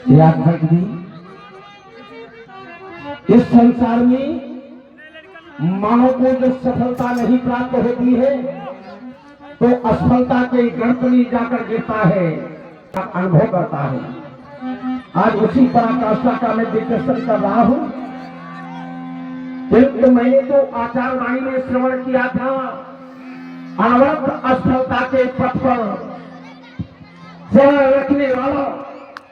याद भक्त जी, इस संसार में मानव को जो सफलता नहीं प्राप्त होती है तो असफलता के गर्त में जाकर गिरता है, अनुभव करता है। आज उसी पराकाष्ठा का मैं दिग्दर्शन कर रहा हूं। तो मैंने तो आचार वाणी में श्रवण किया था, अनवरत असफलता के पथ पर चल रखने वाला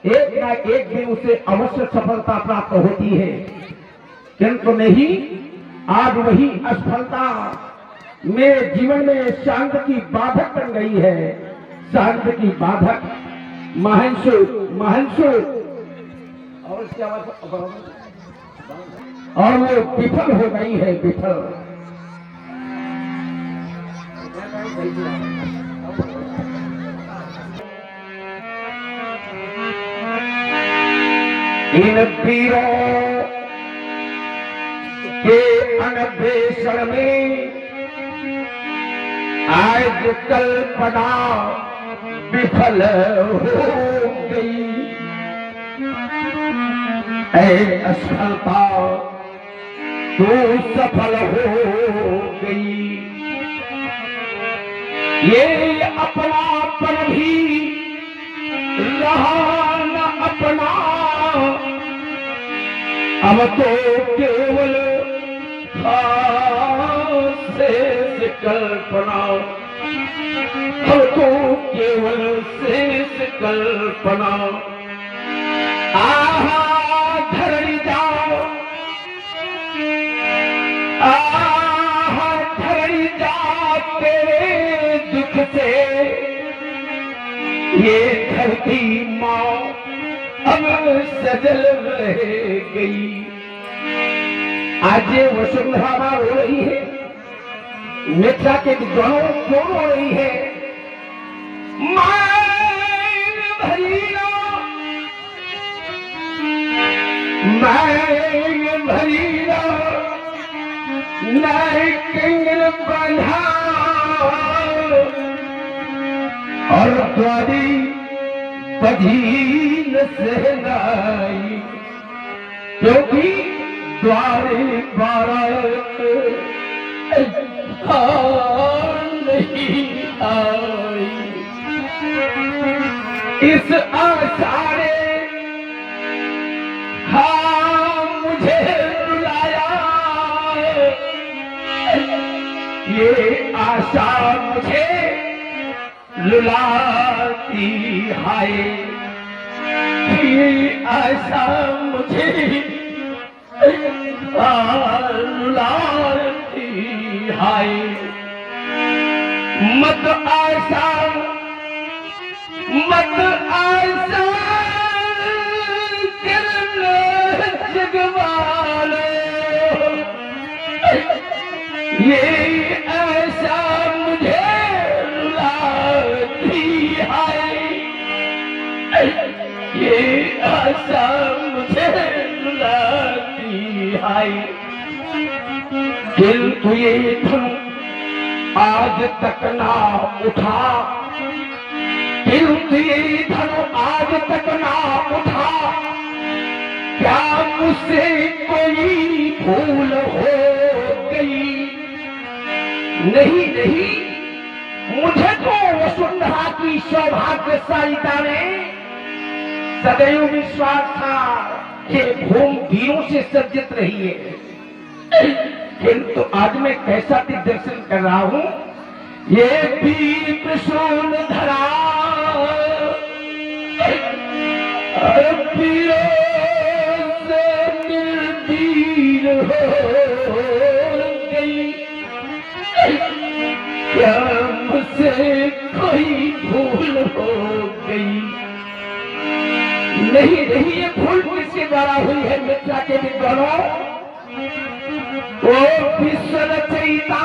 एक ना एक दिन उसे अवश्य सफलता प्राप्त होती है, किंतु नहीं, आज वही असफलता मेरे जीवन में शांत की बाधक बन गई है। शांत की बाधक महंसु महंसु और वो विफल हो गई है, विफल। इन पीरों के अन्वेषण में आज कल्पना विफल हो गई। ऐ असफलता तू सफल हो गई। ये अपनापन भी रहा न अपना, अब तो केवल शेष कल्पना, अब तो केवल शेष कल्पना। आहा धरणी जाओ, आहा धरणी जाओ तेरे दुख से, ये धरती माँ अब सजल रह गई। आज ये वसुंधरा रो रही है, मिथिला के विद्वानों क्यों रो रही है? मैन भरीना, मैन भरीना, नए किंगन बंधा और द्वारी बधीन सहनाई, क्योंकि द्वारे बारात नहीं आई। इस आषाढ़े मुझे रुलाया, ये आशा मुझे रुलाती हाय, ये आशा मुझे रुलाती हाय। मत आशा, मत आशा किरण जगवालो, ये आशा मुझे रुलाती हाय, ये आशा मुझे रुलाती हाय। किंतु ये धन आज तक ना उठा, किंतु ये धन आज तक ना उठा, क्या मुझसे कोई भूल हो गई? नहीं नहीं, मुझे तो वसुंधरा की सौभाग्यशालिता में सदैव विश्वास था कि भूमि वीरों से सज्जित रही है, किंतु आज मैं कैसा दिग्दर्शन कर रहा हूं? ये वीर त्रिशूल धरा, वीरों से निर्वीर हो गई। क्या मुझसे कोई भूल हो गई? नहीं नहीं, ये भूल किसके द्वारा हुई है? मिथिला के विद्वानों, ओ विश्व रचयिता,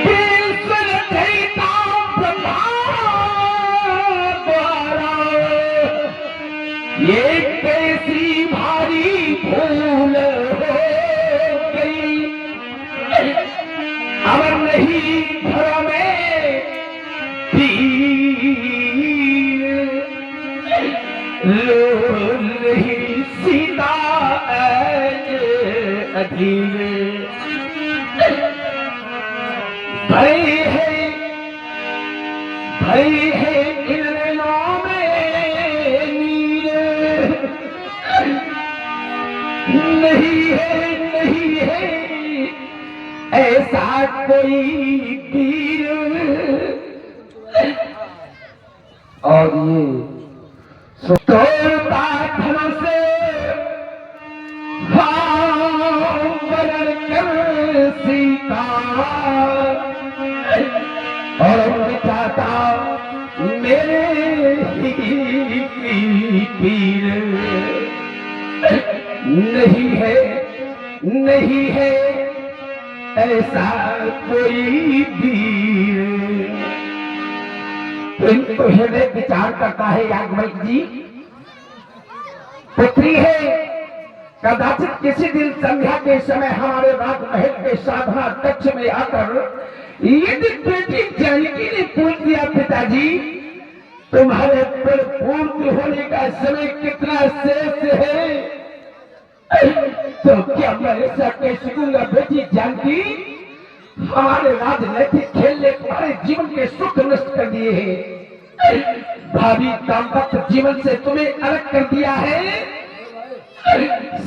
विश्व रचयिता ब्रह्मा द्वारा ये कैसी भारी भूल हो गई। अब नहीं घरों में लोलही सीता अधीर भरी है इन नैनों में नीर नहीं है ऐसा कोई वीर। और ये तोड़ता धनुष वरण कर सीता और मिटाता मेरे ही पीर। नहीं है ऐसा कोई वीर। तो इनको हृदय विचार करता है याज्ञवल्क जी। पुत्री है, कदाचित किसी दिन संध्या के समय हमारे राजमहल के साधना कक्ष में आकर यदि बेटी जानकी ने पूछ दिया पिताजी तुम्हारे पर पूर्ण होने का समय कितना शेष है, तो क्या मैं ऐसा कह सकूंगा बेटी जानकी हमारे राजनैतिक खेल ने तुम्हारे जीवन के सुख नष्ट कर दिए हैं, भावी दाम्पत्य जीवन से तुम्हें अलग कर दिया है,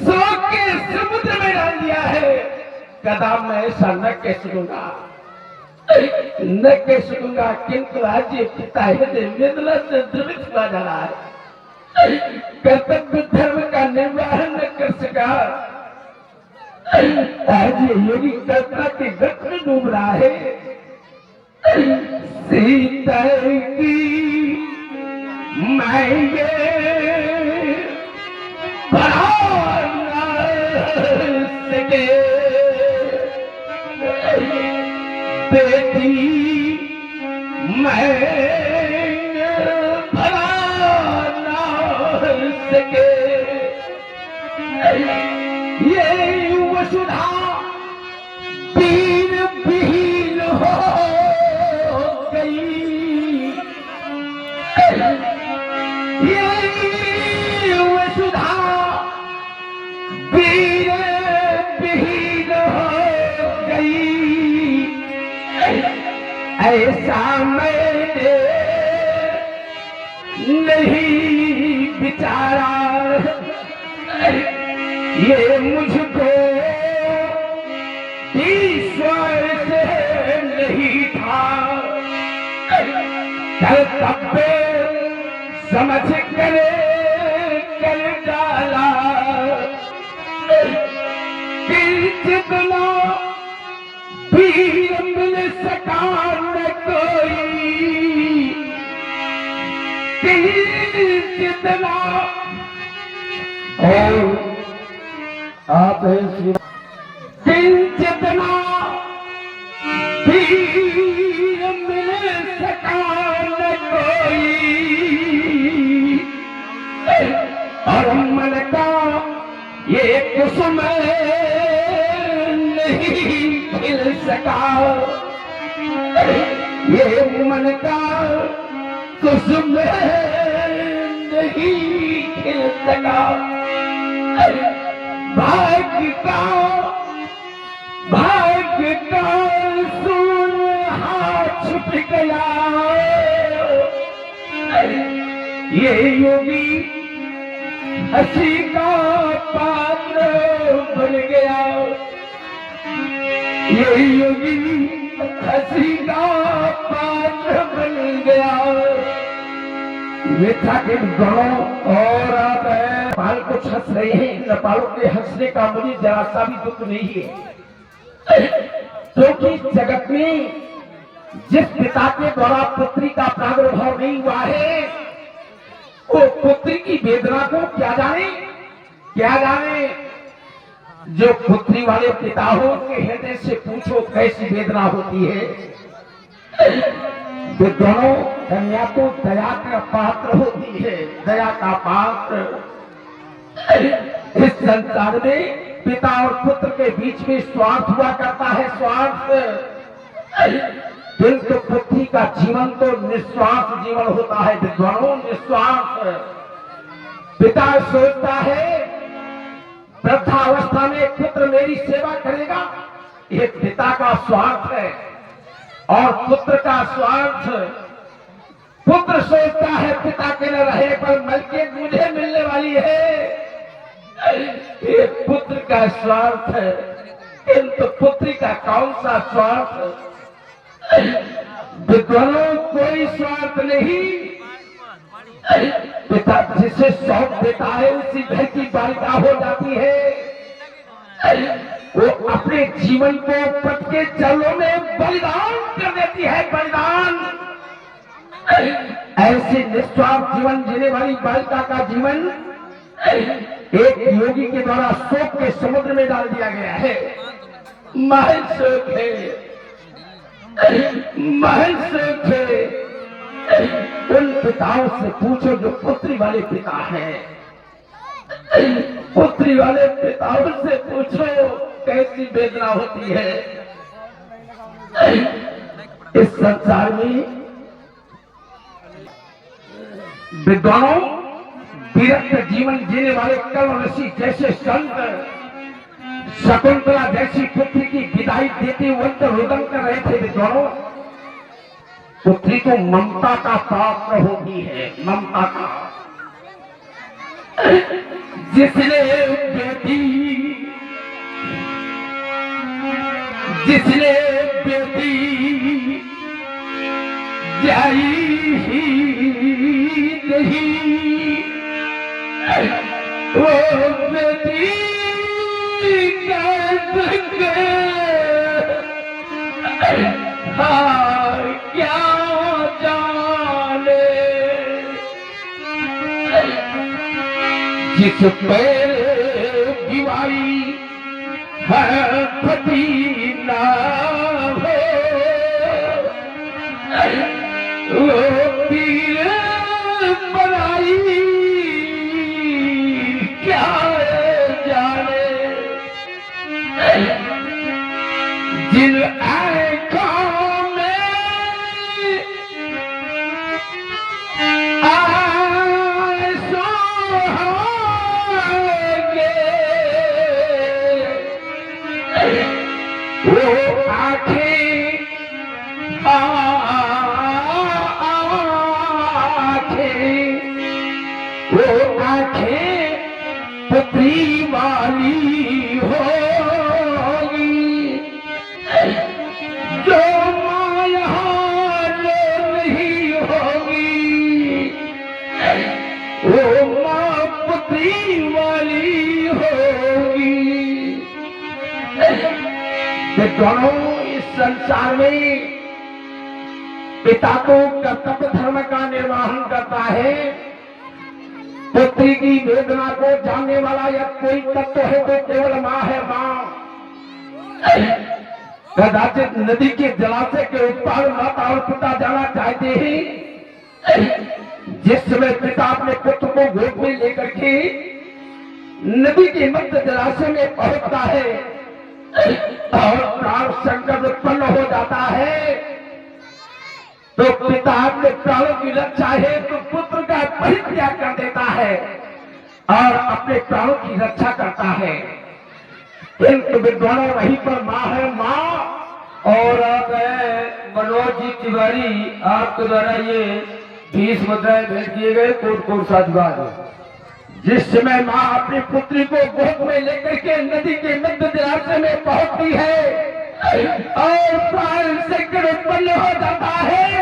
शोक के समुद्र में डाल दिया है। कदम मैं ऐसा न कह सकूंगा किंतु आज ये पिता हृदय वेदना से द्रवित हुआ जा रहा है, कर्तव्य धर्म का निर्वाह न कर सका। आज ये योगी कल्पना के गत में डूब रहा है। सीता की मांगे बढ़ा न सके बेटी मैं भरा न सके। ये वसुधा बीन विहीन हो गई, ये वसुधा बीन विहीन हो गई। ऐसा मैंने नहीं विचारा, ये मुझको ईश्वर से नहीं था, कर्तव्य समझ कर डाला। जितना वीर मिल सका न कोई, जितना आप जितना वीर मिल सका न कोई, और मन का ये कुसुम नहीं खिल सका, ये मन का कुसुम नहीं खिल सका। भाग्य का सूरहा छुप गया, ये योगी हंसी का पात्र बन गया, ये योगी हंसी का पात्र बन गया। मिथ्या के गणों और आप नेपाल कुछ हंस रहे हैं, नेपालों के हंसने का मुझे जरा सा भी दुख नहीं है, क्योंकि जगत में जिस पिता के द्वारा पुत्री का प्रादुर्भाव नहीं हुआ है वो पुत्री की वेदना को क्या जाने। जो पुत्री वाले पिता हो उनके हृदय से पूछो कैसी वेदना होती है। विद्वानों कन्या तो दया का पात्र होती है, दया का पात्र। इस संसार में पिता और पुत्र के बीच में स्वार्थ हुआ करता है, स्वार्थ। किंतु पुत्री का जीवन तो निस्वार्थ जीवन होता है विद्वानों, निस्वार्थ। पिता सोचता है वृद्धावस्था में पुत्र मेरी सेवा करेगा, ये पिता का स्वार्थ है। और पुत्र का स्वार्थ, पुत्र सोचता है पिता के न रहे पर मलकियत मुझे मिलने वाली है, ये पुत्र का स्वार्थ है। किंतु पुत्री का कौन सा स्वार्थ? विद्वानों कोई स्वार्थ नहीं। पिता जिसे सौंप देता है उसी घर की बालिका हो जाती है। वो अपने जीवन को पति के चरणों में बलिदान कर देती है, बलिदान। ऐसे निस्वार्थ जीवन जीने वाली बालिका का जीवन एक योगी के द्वारा शोक के समुद्र में डाल दिया गया है। महल शोक है, महल शोक है। उन पिताओं से पूछो जो पुत्री वाले पिता हैं, पुत्री वाले पिताओं से पूछो कैसी वेदना होती है। इस संसार में विद्वानों विरक्त जीवन जीने वाले कल्व ऋषि जैसे संत शकुंतला जैसी पुत्री की विदाई देते वक्त रुदन कर रहे थे। विद्वानों, पुत्री तो ममता का पात्र होती है, ममता का। जिसने बेटी जाई ही नहीं, वो बेटी क्या जाने जिस पैर दीवारी है फटी ना हो, वो पीर बनाई क्या जाने। जिन आंखों में आंसू होंगे, वो आंखें वो आंखें पुत्री वाली होगी, जो माँ यहाँ नहीं होगी, वो माँ पुत्री वाली होगी। दोनों इस संसार में पिता तो कर्तव्य धर्म का निर्वहन करता है, पुत्री की वेदना को जानने वाला यह कोई तत्व है तो केवल माँ है। माँ कदाचित नदी के जलाशय के उत्पाद माता और पिता जाना चाहते हैं। जिस समय पिता अपने पुत्र को गोद में लेकर के नदी के मध्य जलाशय में पहुंचता है और प्राण संकट उत्पन्न हो जाता है, तो पिता अपने प्राणों की रक्षा है तो पुत्र का परित्याग कर देता है और अपने प्राणों की रक्षा करता है। किंतु विद्वानों वहीं पर माँ है, माँ। और अब मनोज जी तिवारी आपके द्वारा ये 20 मुद्राएं भेंट किए गए, कोट कोट साधुवाद। जिस समय माँ अपनी पुत्री को गोद में लेकर के नदी के मध्य जलाशय में पहुंचती है और प्राण संकट उत्पन्न हो जाता है,